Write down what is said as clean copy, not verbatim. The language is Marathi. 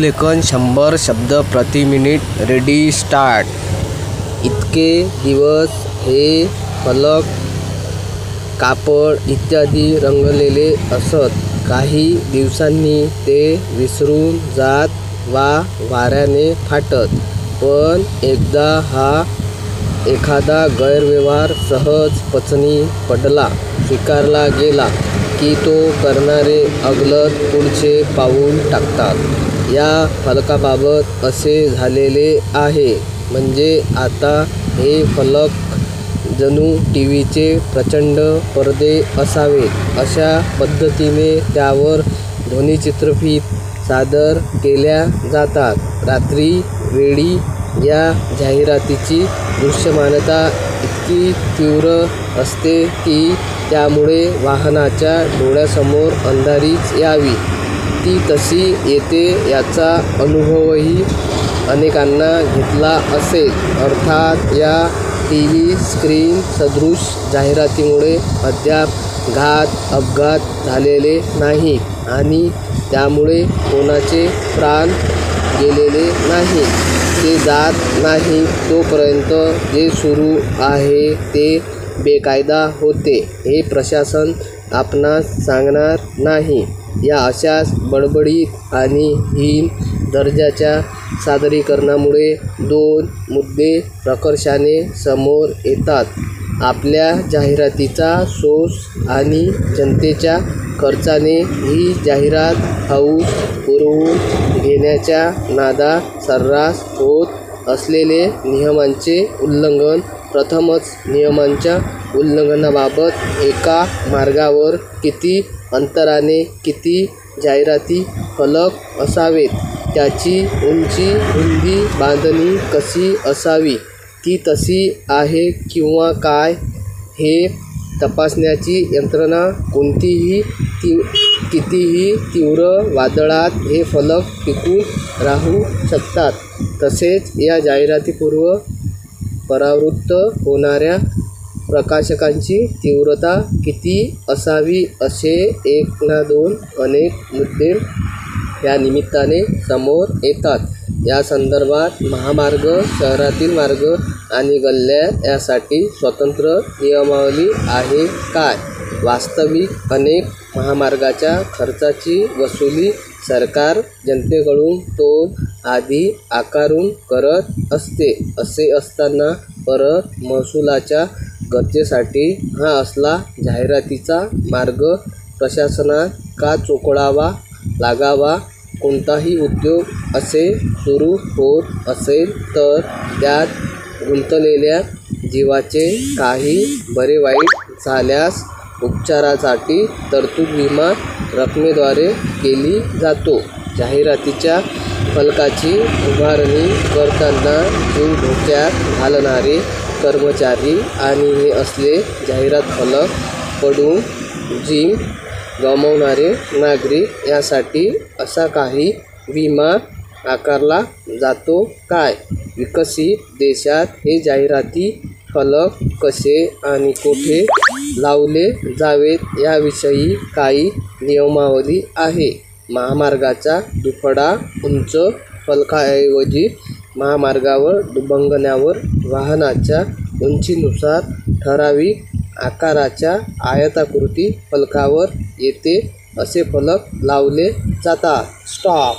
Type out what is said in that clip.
अनुलेखन 100 शब्द प्रति मिनिट. Ready start. इतके दिवस हे फलक कापड इत्यादी रंगलेले असत. काही दिवसांनी ते विसरून जात वा वाऱ्याने फाटत. पण एकदा हा एखादा गैरव्यवहार सहज पचनी पडला, स्वीकारला गेला की तो करणारे अगलत पुढचे पाऊल टाकतात. या फलकाबाबत असे झालेले आहे. म्हणजे आता हे फलक जणू टीव्हीचे प्रचंड पडदे असावेत अशा पद्धतीने त्यावर ध्वनिचित्रफीत सादर केल्या जातात. रात्री वेळी या जाहिरातीची दृश्यमानता इतकी तीव्र असते की त्यामुळे वाहनाच्या डोळ्यासमोर अंधारीच यावी ती तशी येते. याचा अनुभवही अनेकांना घेतला असेल. अर्थात या टीव्ही स्क्रीन सदृश जाहिरातीमुळे अद्याप अपघात झालेले नाहीत आणि त्यामुळे कोणाचे प्राण गेलेले नाहीत. ते जात नाही तोपर्यंत जे सुरू आहे ते बेकायदा होते हे प्रशासन आपणास सांगणार नाही. या अशाच बडबडीत आणि हीन दर्जाच्या सादरीकरणामुळे दोन मुद्दे प्रकर्षाने समोर येतात. आपल्या जाहिरातीचा सोस आणि जनतेच्या खर्चाने ही जाहिरात हौस पुरवून घेण्याच्या नादात सर्रास होत असलेले नियमांचे उल्लंघन. प्रथमच नियमांच्या उल्लंघनाबाबत एका मार्गावर किती अंतराने किती जाहिराती फलक असावेत, त्याची उंची रुंदी बांधणी कशी असावी, ती तशी आहे किंवा काय हे तपासण्याची यंत्रणा कोणतीही कितीही तीव्र वादळात हे फलक टिकून राहू शकतात. तसेच या जाहिरातीपूर्व परावृत्त होणाऱ्या प्रकाशकांची तीव्रता किती असावी असे एक ना दोन अनेक मुद्दे या निमित्ताने समोर येतात. या संदर्भात महामार्ग, शहरातील मार्ग आणि गल्ल्या यासाठी स्वतंत्र नियमावली आहे काय? वास्तविक अनेक महामार्गाच्या खर्चाची वसुली सरकार जनतेकडून टोल आदी आकारून करत असते. असे असताना परत महसुलाच्या गरजेसाठी हा असला जाहिरातीचा मार्ग प्रशासनात का चोखळावा लागावा? कोणताही उद्योग असे सुरू होत असेल तर त्यात गुंतलेल्या जीवाचे काही बरे वाईट झाल्यास उपचारासाठी तरतूद विमा रकमेद्वारे केली जातो. जाहिरातीच्या फलकाची उभारणी करताना जीव धोक्यात घालणारे कर्मचारी आणि हे असले जाहिरात फलक पडून जीव गमावणारे नागरिक यासाठी असा काही विमा आकारला जातो काय? विकसित देशात हे जाहिराती फलक कसे आणि कुठे लावले जावेत याविषयी काही नियमावली आहे. महामार्गाच्या दुफळा उंच फलकाऐवजी महामार्गावर दुभंगण्यावर वाहनाच्या उंचीनुसार ठराविक आकाराच्या आयताकृती फलकावर येते असे फलक लावले जातात. स्टॉप.